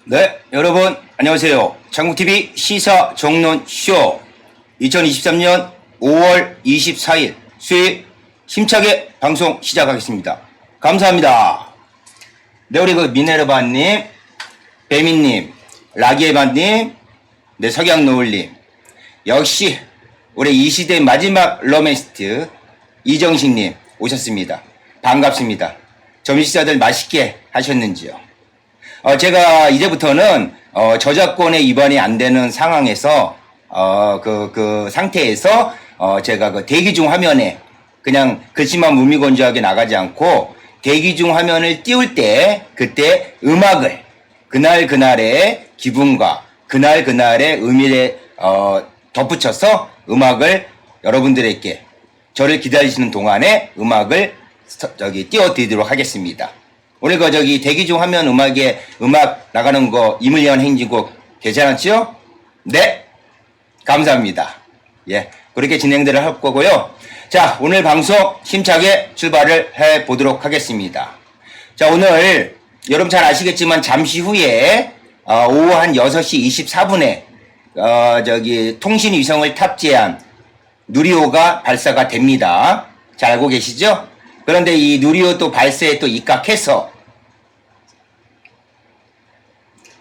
네, 여러분 안녕하세요. 장국TV 시사 정론쇼 2023년 5월 24일 수요일 힘차게 방송 시작하겠습니다. 감사합니다. 네, 우리 미네르바님, 배민님, 라기에바님, 네, 석양노을님, 역시 우리 이 시대의 마지막 로맨스트 이정식님 오셨습니다. 반갑습니다. 점심식사들 맛있게 하셨는지요? 제가 이제부터는 저작권에 위반이 안 되는 상황에서 그 상태에서 제가 대기 중 화면에 그냥 글씨만 무미건조하게 나가지 않고 대기 중 화면을 띄울 때 그때 음악을 그날의 기분과 그날의 의미에 덧붙여서 음악을 여러분들에게 저를 기다리시는 동안에 음악을 띄워드리도록 하겠습니다. 오늘 대기 중 화면 음악 나가는 거 이물리한 행진곡 괜찮았죠? 네, 감사합니다. 예, 그렇게 진행들을 할 거고요. 자, 오늘 방송 힘차게 출발을 해 보도록 하겠습니다. 자, 오늘 여러분 잘 아시겠지만 잠시 후에 오후 한 6시 24분에 통신 위성을 탑재한 누리호가 발사가 됩니다. 잘 알고 계시죠? 그런데 이 누리호 또 발사에 또 입각해서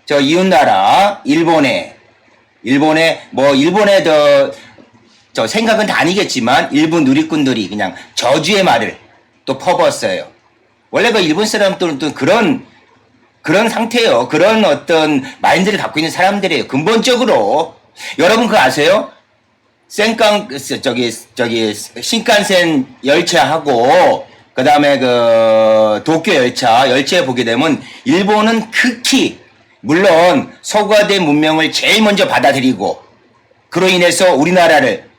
저 이웃나라 일본의 저 생각은 다 아니겠지만 일본 누리꾼들이 그냥 저주의 말을 또 퍼부었어요. 원래 그 일본 사람들은 또 그런 상태예요. 그런 어떤 마인드를 갖고 있는 사람들이에요. 근본적으로 여러분 그거 아세요? 신칸센 열차하고 그다음에 그 도쿄 열차에 보게 되면 일본은 극히 물론 서구화된 문명을 제일 먼저 받아들이고 그로 인해서 우리나라를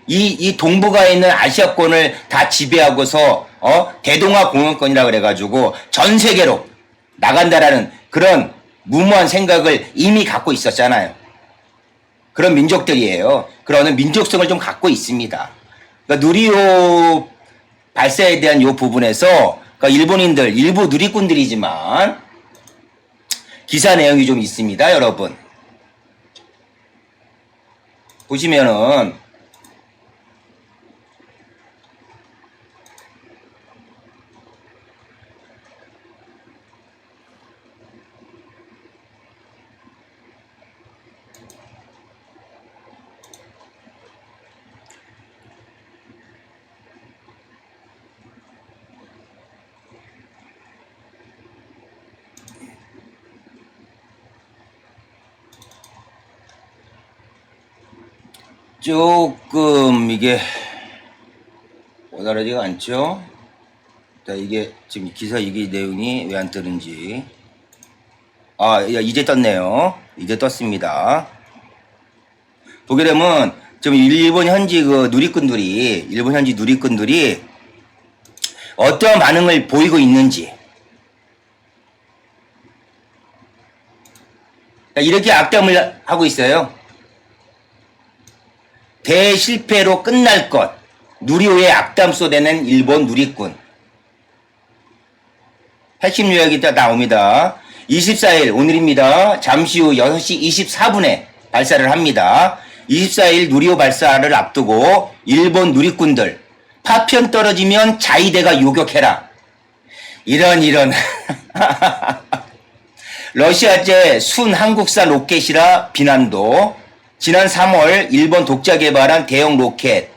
이 동북아에 있는 아시아권을 다 지배하고서 대동아 공영권이라 그래가지고 전 세계로 나간다라는 그런 무모한 생각을 이미 갖고 있었잖아요. 그런 민족들이에요. 그러는 민족성을 좀 갖고 있습니다. 그러니까 누리호 발사에 대한 이 부분에서 그러니까 일본인들 일부 누리꾼들이지만 기사 내용이 좀 있습니다, 여러분. 보시면은 조금 이게 원활하지가 않죠. 자, 이게 지금 기사 이게 내용이 왜 안 뜨는지. 이제 떴네요. 이제 떴습니다. 보게 되면 지금 일본 현지 누리꾼들이 어떠한 반응을 보이고 있는지. 이렇게 악담을 하고 있어요. 대실패로 끝날 것. 누리호의 악담 쏟아낸 일본 누리꾼. 핵심 요약이 딱 나옵니다. 24일 오늘입니다. 잠시 후 6시 24분에 발사를 합니다. 24일 누리호 발사를 앞두고 일본 누리꾼들 파편 떨어지면 자위대가 요격해라. 이런 러시아제 순 한국산 로켓이라 비난도. 지난 3월 일본 독자 개발한 대형 로켓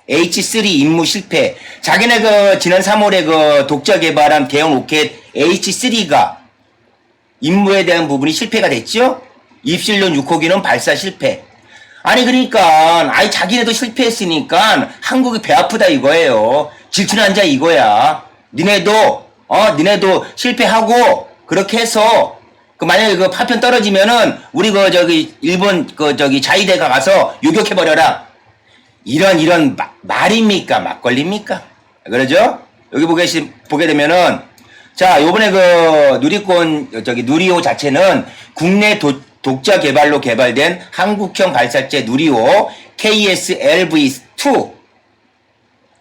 H3 임무 실패. 자기네 지난 3월에 독자 개발한 대형 로켓 H3가 임무에 대한 부분이 실패가 됐죠? 입실론 6호기는 발사 실패. 그러니까 자기네도 실패했으니까 한국이 배 아프다 이거예요. 질투난 자 이거야. 니네도 실패하고 그렇게 해서 만약에 파편 떨어지면은 우리 일본 자위대가 가서 요격해버려라. 이런 말입니까? 막걸리입니까? 그러죠? 여기 보게 되면은 자, 요번에 누리호 자체는 국내 독자 개발로 개발된 한국형 발사체 누리호 KSLV-2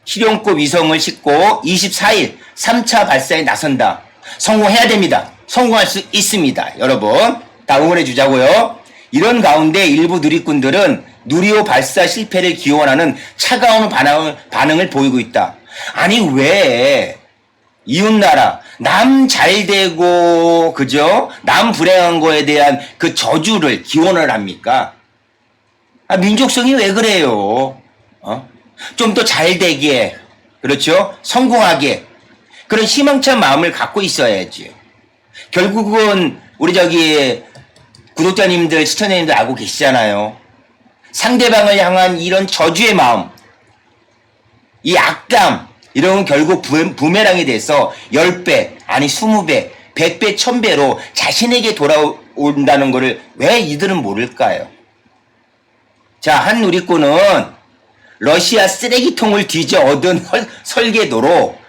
실용급 위성을 싣고 24일 3차 발사에 나선다. 성공해야 됩니다. 성공할 수 있습니다. 여러분 다 응원해 주자고요. 이런 가운데 일부 누리꾼들은 누리호 발사 실패를 기원하는 차가운 반응을 보이고 있다. 아니 왜 이웃나라 남 잘되고 그죠? 남 불행한 거에 대한 그 저주를 기원을 합니까? 민족성이 왜 그래요? 좀 더 잘되게 그렇죠? 성공하게 그런 희망찬 마음을 갖고 있어야지. 결국은 우리 구독자님들 시청자님들 알고 계시잖아요. 상대방을 향한 이런 저주의 마음, 이 악감 이런 건 결국 부메랑이 돼서 10배 아니 20배 100배 1000배로 자신에게 돌아온다는 것을 왜 이들은 모를까요? 자, 한 누리꾼은 러시아 쓰레기통을 뒤져 얻은 설계도로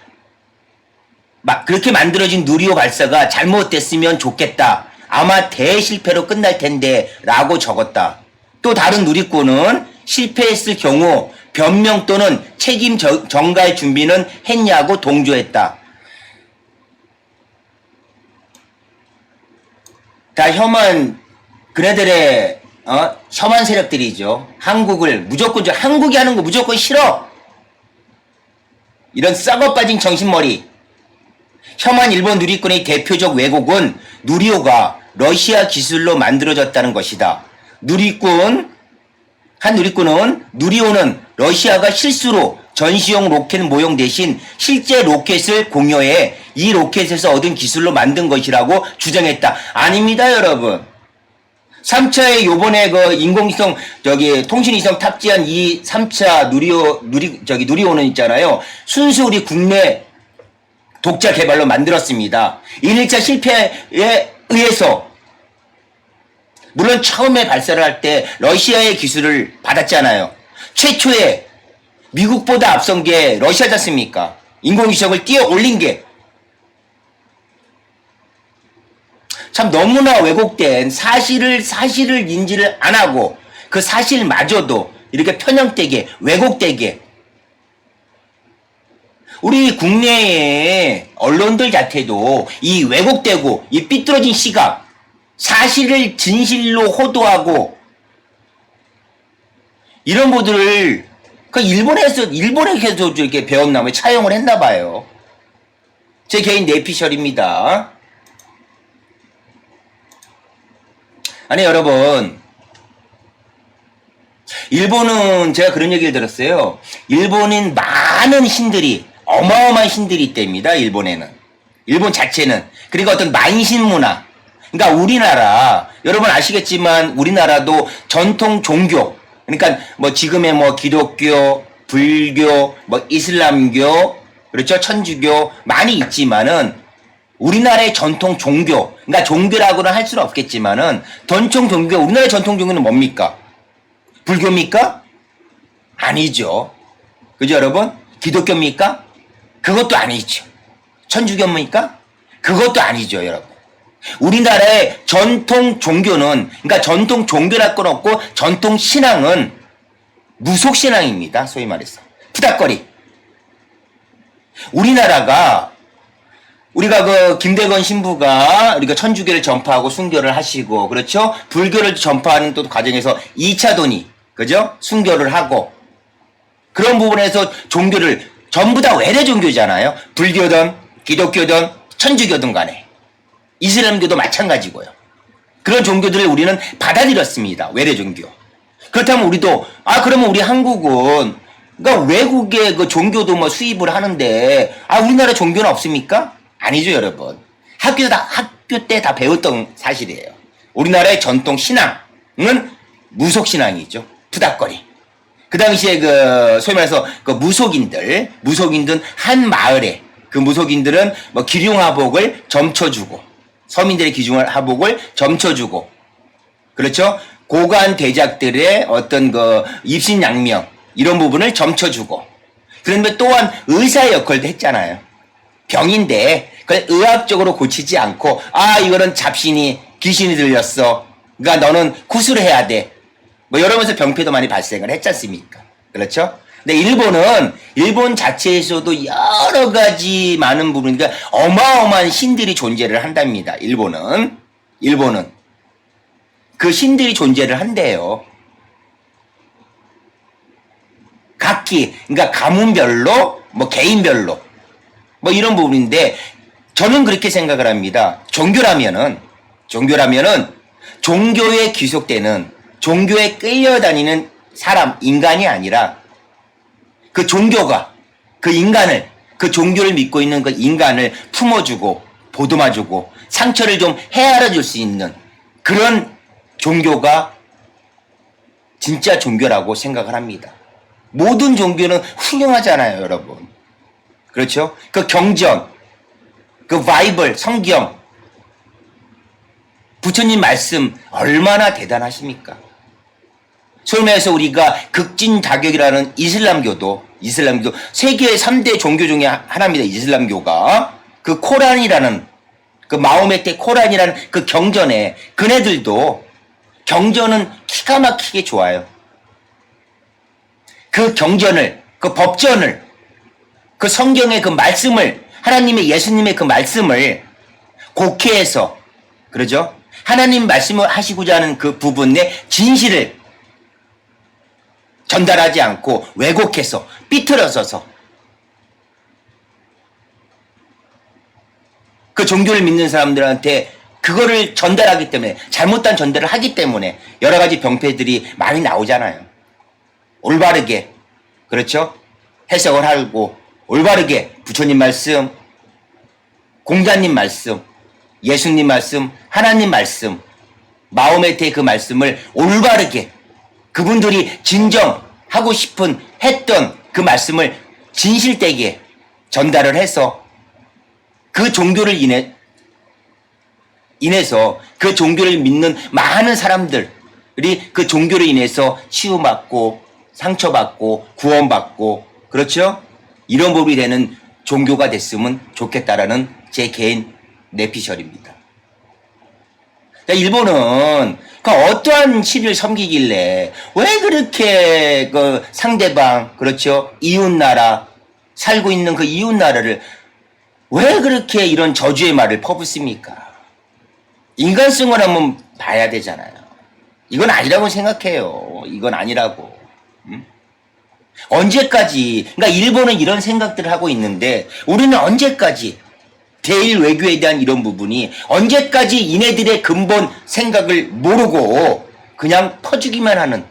그렇게 만들어진 누리호 발사가 잘못됐으면 좋겠다. 아마 대실패로 끝날 텐데 라고 적었다. 또 다른 누리꾼은 실패했을 경우 변명 또는 책임 전가의 준비는 했냐고 동조했다. 다 혐한 그네들의 혐한 세력들이죠. 한국이 하는 거 무조건 싫어. 이런 썩어 빠진 정신머리. 혐한 일본 누리꾼의 대표적 왜곡은 누리호가 러시아 기술로 만들어졌다는 것이다. 한 누리꾼은 누리호는 러시아가 실수로 전시용 로켓 모형 대신 실제 로켓을 공여해 이 로켓에서 얻은 기술로 만든 것이라고 주장했다. 아닙니다, 여러분. 3차에 요번에 인공위성 통신위성 탑재한 이 3차 누리호는 있잖아요. 순수 우리 국내 독자 개발로 만들었습니다. 1차 실패에 의해서 물론 처음에 발사를 할 때 러시아의 기술을 받았잖아요. 최초에 미국보다 앞선 게 러시아지 않습니까? 인공위성을 띄어 올린 게. 참 너무나 왜곡된 사실을 인지를 안 하고 그 사실마저도 이렇게 편향되게 왜곡되게 우리 국내의 언론들 자체도 이 왜곡되고 이 삐뚤어진 시각 사실을 진실로 호도하고 이런 분들을 일본에서 이렇게 배웠나 봐요. 차용을 했나 봐요. 제 개인 내피셜입니다. 아니 여러분, 일본은 제가 그런 얘기를 들었어요. 일본인 많은 신들이 어마어마한 신들이 있답니다. 일본 자체는. 그리고 어떤 만신 문화. 그러니까 우리나라 여러분 아시겠지만 우리나라도 전통 종교 그러니까 지금의 기독교, 불교, 이슬람교 그렇죠? 천주교 많이 있지만은 우리나라의 전통 종교 그러니까 종교라고는 할 수는 없겠지만은 전통 종교 우리나라의 전통 종교는 뭡니까? 불교입니까? 아니죠. 그죠 여러분? 기독교입니까? 그것도 아니죠. 천주교입니까? 그것도 아니죠 여러분. 우리나라의 전통 종교는 그러니까 전통 종교랄 건 없고 전통 신앙은 무속신앙입니다. 소위 말해서 푸닥거리. 우리나라가 우리가 김대건 신부가 우리가 천주교를 전파하고 순교를 하시고 그렇죠? 불교를 전파하는 또 과정에서 2차 돈이 그죠? 순교를 하고 그런 부분에서 종교를 전부 다 외래 종교잖아요. 불교든 기독교든 천주교든 간에 이슬람교도 마찬가지고요. 그런 종교들을 우리는 받아들였습니다. 외래 종교. 그렇다면 우리도 그러면 우리 한국은 그러니까 외국의 그 종교도 수입을 하는데 우리나라 종교는 없습니까? 아니죠 여러분. 학교 때 다 배웠던 사실이에요. 우리나라의 전통 신앙은 무속신앙이죠. 푸닥거리. 그 당시에 소위 말해서 무속인들 한 마을에 그 무속인들은 기륭하복을 점쳐주고 서민들의 기중하복을 점쳐주고 그렇죠? 고관 대작들의 어떤 입신양명 이런 부분을 점쳐주고 그런데 또한 의사의 역할도 했잖아요. 병인데 그걸 의학적으로 고치지 않고 이거는 잡신이 귀신이 들렸어. 그러니까 너는 구술을 해야 돼. 이러면서 병폐도 많이 발생을 했지 않습니까? 그렇죠? 근데 일본 자체에서도 여러 가지 많은 부분, 그러니까 어마어마한 신들이 존재를 한답니다. 일본은 그 신들이 존재를 한대요. 각기, 그러니까 가문별로, 뭐 개인별로, 뭐 이런 부분인데 저는 그렇게 생각을 합니다. 종교라면은 종교에 귀속되는, 종교에 끌려다니는 사람, 인간이 아니라 그 종교가 그 인간을, 그 종교를 믿고 있는 그 인간을 품어주고 보듬어주고 상처를 좀 헤아려 줄 수 있는 그런 종교가 진짜 종교라고 생각을 합니다. 모든 종교는 훌륭하잖아요, 여러분. 그렇죠? 그 경전, 그 바이블, 성경, 부처님 말씀 얼마나 대단하십니까? 소위 말해서 우리가 극진다격이라는 이슬람교도 세계 3대 종교 중에 하나입니다. 이슬람교가 그 코란이라는 그 마호메트의 코란이라는 그 경전에 그네들도 경전은 기가 막히게 좋아요. 그 경전을, 그 법전을, 그 성경의 그 말씀을, 하나님의 예수님의 그 말씀을 곡해해서, 그러죠? 하나님 말씀을 하시고자 하는 그 부분의 진실을 전달하지 않고 왜곡해서 삐뚤어져서 그 종교를 믿는 사람들한테 그거를 전달하기 때문에, 잘못된 전달을 하기 때문에 여러 가지 병폐들이 많이 나오잖아요. 올바르게, 그렇죠? 해석을 하고 올바르게 부처님 말씀, 공자님 말씀, 예수님 말씀, 하나님 말씀, 마호메트의 그 말씀을 올바르게 그분들이 진정하고 싶은 했던 그 말씀을 진실되게 전달을 해서 그 종교를 인해서 그 종교를 믿는 많은 사람들이 그 종교를 인해서 치유받고 상처받고 구원받고, 그렇죠? 이런 법이 되는 종교가 됐으면 좋겠다라는 제 개인 내피셜입니다. 일본은 그 어떠한 신을 섬기길래 왜 그렇게 그 상대방, 그렇죠? 이웃나라, 살고 있는 그 이웃나라를 왜 그렇게 이런 저주의 말을 퍼붓습니까? 인간성을 한번 봐야 되잖아요. 이건 아니라고 생각해요. 이건 아니라고. 언제까지, 그러니까 일본은 이런 생각들을 하고 있는데 우리는 언제까지 대일 외교에 대한 이런 부분이 언제까지 이네들의 근본 생각을 모르고 그냥 퍼주기만 하는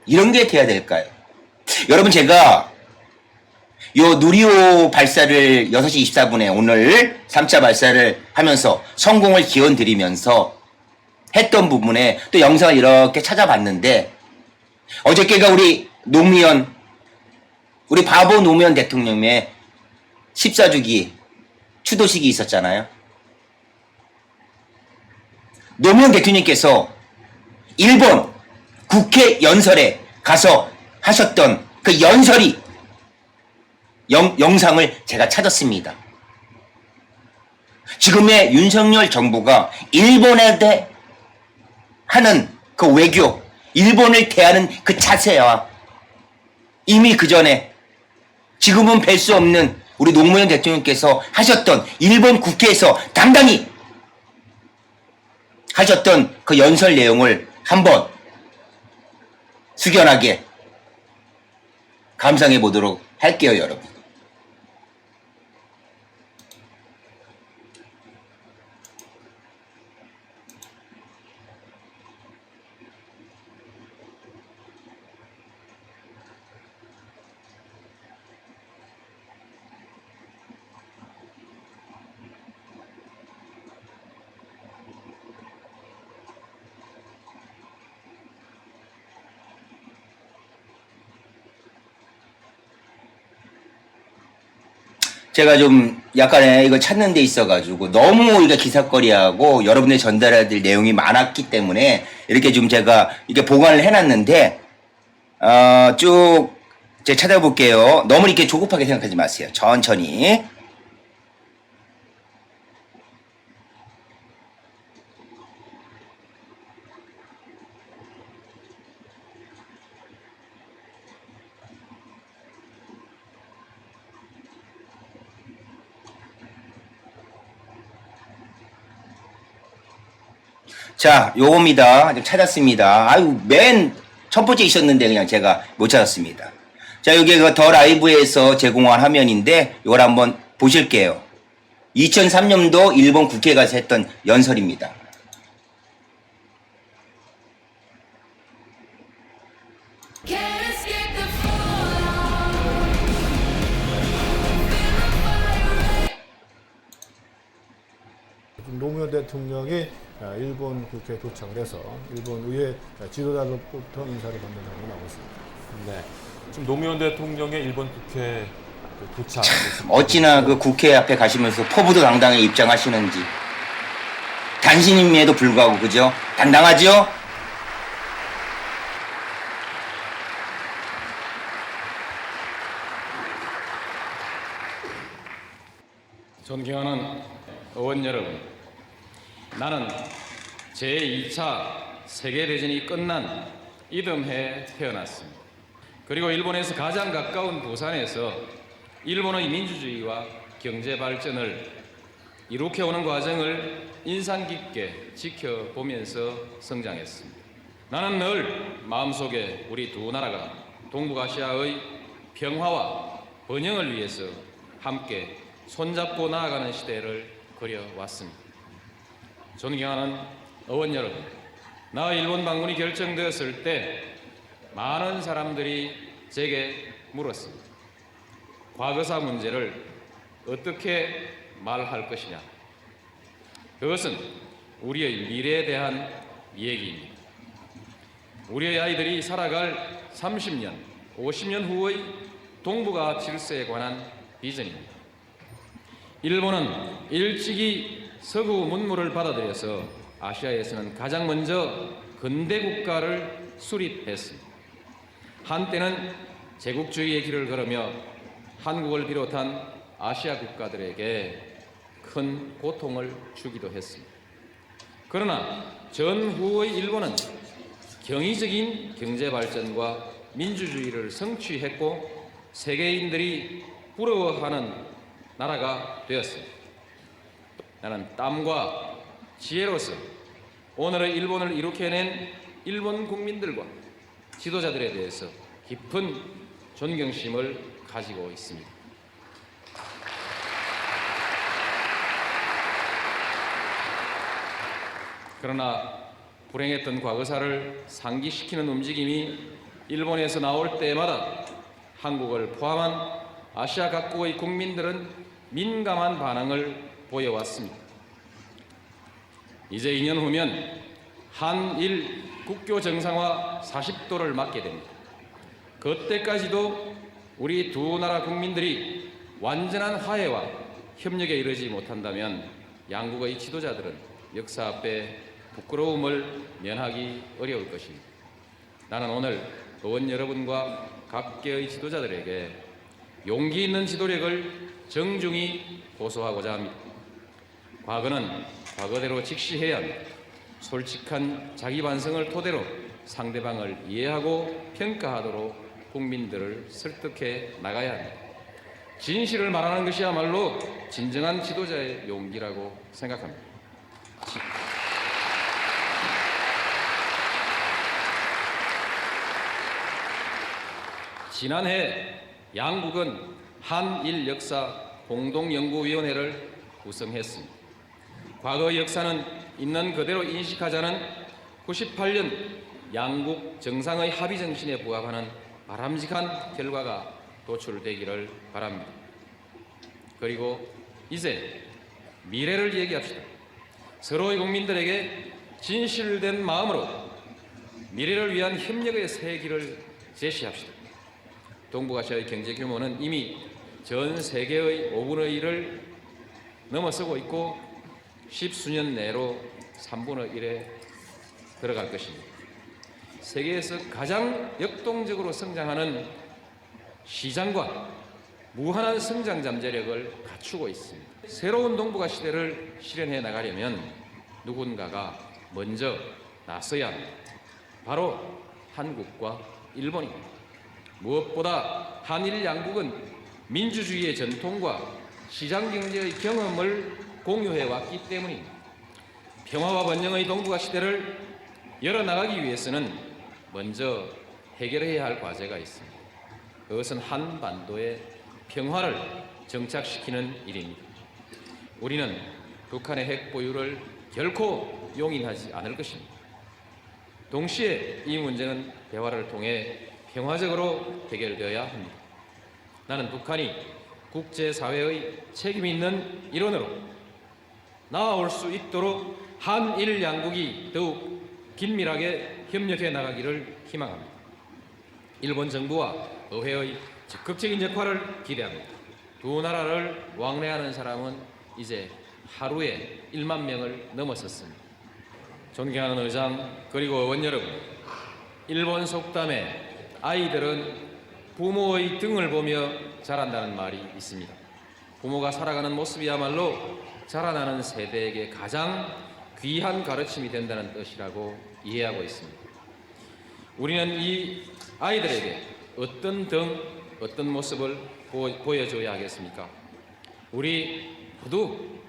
이런 게 돼야 될까요? 여러분, 제가 요 누리호 발사를 6시 24분에 오늘 3차 발사를 하면서 성공을 기원 드리면서 했던 부분에 또 영상을 이렇게 찾아봤는데 어저께가 우리 바보 노무현 대통령의 14주기 추도식이 있었잖아요. 노무현 대통령께서 일본 국회 연설에 가서 하셨던 그 연설이 영상을 제가 찾았습니다. 지금의 윤석열 정부가 일본에 대해 하는 그 외교, 일본을 대하는 그 자세와 이미 그 전에 지금은 뵐 수 없는 우리 노무현 대통령께서 하셨던 일본 국회에서 당당히 하셨던 그 연설 내용을 한번 숙연하게 감상해 보도록 할게요, 여러분. 제가 좀 약간의 이거 찾는 데 있어가지고 너무 이게 기사거리하고 여러분의 전달해야 될 내용이 많았기 때문에 이렇게 좀 제가 이렇게 보관을 해놨는데, 쭉 제가 찾아볼게요. 너무 이렇게 조급하게 생각하지 마세요. 천천히. 자, 요겁니다. 좀 찾았습니다. 아유, 맨 첫 번째 있었는데 그냥 제가 못 찾았습니다. 자, 여기 더 라이브에서 제공한 화면인데 이걸 한번 보실게요. 2003년도 일본 국회에 가서 했던 연설입니다. 노무현 대통령이 일본 국회에 도착을 해서 일본 의회 지도자로부터 인사를 받는다고 나오고 있습니다. 네. 지금 노무현 대통령의 일본 국회 도착. 어찌나 그 국회 앞에 가시면서 포부도 당당히 입장하시는지. 단신임에도 불구하고, 그죠? 당당하죠? 존경하는 의원 여러분, 나는 제2차 세계대전이 끝난 이듬해에 태어났습니다. 그리고 일본에서 가장 가까운 부산에서 일본의 민주주의와 경제 발전을 이룩해오는 과정을 인상 깊게 지켜보면서 성장했습니다. 나는 늘 마음속에 우리 두 나라가 동북아시아의 평화와 번영을 위해서 함께 손잡고 나아가는 시대를 그려왔습니다. 존경하는 의원 여러분, 나 일본 방문이 결정되었을 때 많은 사람들이 제게 물었습니다. 과거사 문제를 어떻게 말할 것이냐. 그것은 우리의 미래에 대한 얘기입니다. 우리의 아이들이 살아갈 30년, 50년 후의 동북아 질서에 관한 비전입니다. 일본은 일찍이 서구 문물을 받아들여서 아시아에서는 가장 먼저 근대 국가를 수립했습니다. 한때는 제국주의의 길을 걸으며 한국을 비롯한 아시아 국가들에게 큰 고통을 주기도 했습니다. 그러나 전후의 일본은 경이적인 경제 발전과 민주주의를 성취했고 세계인들이 부러워하는 나라가 되었습니다. 나는 땀과 지혜로서 오늘의 일본을 이룩해낸 일본 국민들과 지도자들에 대해서 깊은 존경심을 가지고 있습니다. 그러나 불행했던 과거사를 상기시키는 움직임이 일본에서 나올 때마다 한국을 포함한 아시아 각국의 국민들은 민감한 반응을 보여왔습니다. 이제 2년 후면 한일 국교 정상화 40도를 맞게 됩니다. 그때까지도 우리 두 나라 국민들이 완전한 화해와 협력에 이르지 못한다면 양국의 지도자들은 역사 앞에 부끄러움을 면하기 어려울 것입니다. 나는 오늘 의원 여러분과 각계의 지도자들에게 용기 있는 지도력을 정중히 호소하고자 합니다. 과거는 과거대로 직시해야 합니다. 솔직한 자기 반성을 토대로 상대방을 이해하고 평가하도록 국민들을 설득해 나가야 합니다. 진실을 말하는 것이야말로 진정한 지도자의 용기라고 생각합니다. 지난해 양국은 한일 역사 공동연구위원회를 구성했습니다. 과거의 역사는 있는 그대로 인식하자는 98년 양국 정상의 합의 정신에 부합하는 바람직한 결과가 도출되기를 바랍니다. 그리고 이제 미래를 얘기합시다. 서로의 국민들에게 진실된 마음으로 미래를 위한 협력의 새 길을 제시합시다. 동북아시아의 경제 규모는 이미 전 세계의 5분의 1을 넘어서고 있고 10수년 내로 3분의 1에 들어갈 것입니다. 세계에서 가장 역동적으로 성장하는 시장과 무한한 성장 잠재력을 갖추고 있습니다. 새로운 동북아 시대를 실현해 나가려면 누군가가 먼저 나서야 합니다. 바로 한국과 일본입니다. 무엇보다 한일 양국은 민주주의의 전통과 시장경제의 경험을 공유해 왔기 때문입니다. 평화와 번영의 동북아 시대를 열어나가기 위해서는 먼저 해결해야 할 과제가 있습니다. 그것은 한반도의 평화를 정착시키는 일입니다. 우리는 북한의 핵 보유를 결코 용인하지 않을 것입니다. 동시에 이 문제는 대화를 통해 평화적으로 해결되어야 합니다. 나는 북한이 국제사회의 책임 있는 일원으로 나아올 수 있도록 한일 양국이 더욱 긴밀하게 협력해 나가기를 희망합니다. 일본 정부와 의회의 적극적인 역할을 기대합니다. 두 나라를 왕래하는 사람은 이제 하루에 1만 명을 넘어섰습니다. 존경하는 의장 그리고 의원 여러분, 일본 속담에 아이들은 부모의 등을 보며 자란다는 말이 있습니다. 부모가 살아가는 모습이야말로 자라나는 세대에게 가장 귀한 가르침이 된다는 뜻이라고 이해하고 있습니다. 우리는 이 아이들에게 어떤 등, 어떤 모습을 보여줘야 하겠습니까? 우리 모두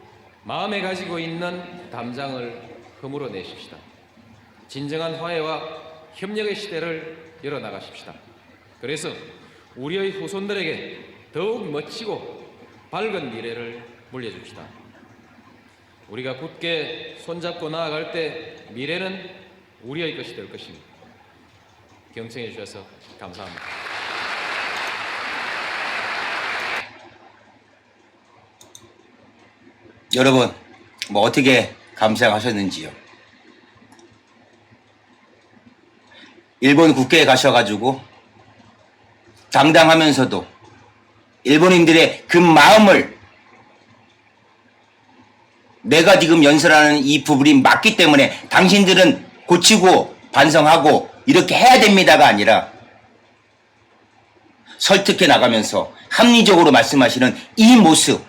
마음에 가지고 있는 담장을 허물어내십시다. 진정한 화해와 협력의 시대를 열어나가십시다. 그래서 우리의 후손들에게 더욱 멋지고 밝은 미래를 물려줍시다. 우리가 굳게 손잡고 나아갈 때 미래는 우리의 것이 될 것입니다. 경청해 주셔서 감사합니다. 여러분, 뭐 어떻게 감상하셨는지요? 일본 국회에 가셔가지고 당당하면서도 일본인들의 그 마음을 내가 지금 연설하는 이 부분이 맞기 때문에 당신들은 고치고 반성하고 이렇게 해야 됩니다가 아니라 설득해 나가면서 합리적으로 말씀하시는 이 모습,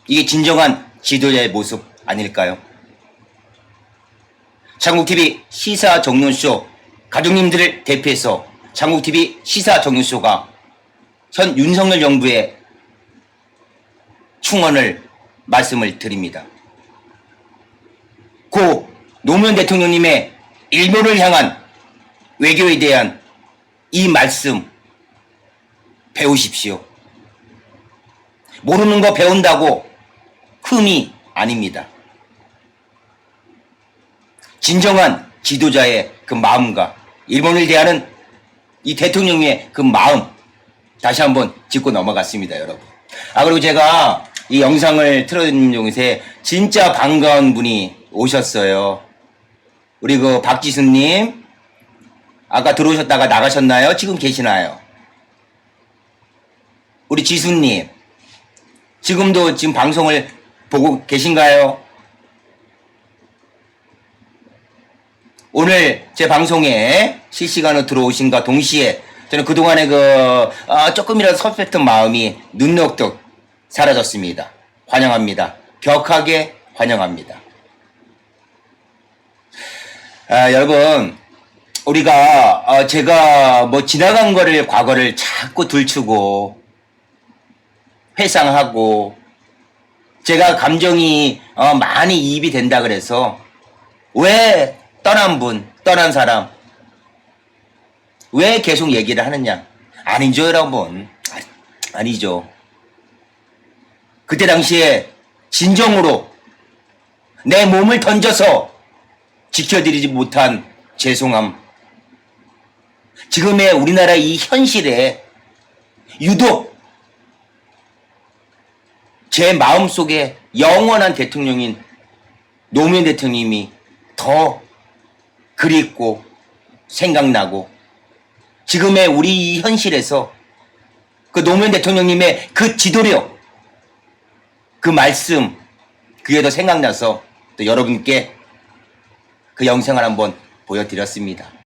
이게 진정한 지도자의 모습 아닐까요? 장국TV 시사 정론쇼 가족님들을 대표해서 장국TV 시사 정론쇼가 현 윤석열 정부의 충원을 말씀을 드립니다. 고 노무현 대통령님의 일본을 향한 외교에 대한 이 말씀 배우십시오. 모르는 거 배운다고 흠이 아닙니다. 진정한 지도자의 그 마음과 일본을 대하는 이 대통령의 그 마음 다시 한번 짚고 넘어갔습니다, 여러분. 그리고 제가 이 영상을 틀어드린 중에 진짜 반가운 분이 오셨어요. 우리 그 박지수님, 아까 들어오셨다가 나가셨나요? 지금 계시나요? 우리 지수님, 지금도 지금 방송을 보고 계신가요? 오늘 제 방송에 실시간으로 들어오신과 동시에 저는 그동안에 조금이라도 섭섭했던 마음이 눈녹듯 사라졌습니다. 환영합니다. 격하게 환영합니다. 여러분, 우리가 제가 뭐 지나간 거를 과거를 자꾸 들추고 회상하고 제가 감정이 많이 이입이 된다 그래서 왜 떠난 분, 떠난 사람 왜 계속 얘기를 하느냐? 아니죠, 여러분. 아니죠. 그때 당시에 진정으로 내 몸을 던져서 지켜드리지 못한 죄송함. 지금의 우리나라 이 현실에 유독 제 마음속에 영원한 대통령인 노무현 대통령님이 더 그립고 생각나고 지금의 우리 이 현실에서 그 노무현 대통령님의 그 지도력, 그 말씀, 그게 더 생각나서 또 여러분께 그 영상을 한번 보여드렸습니다.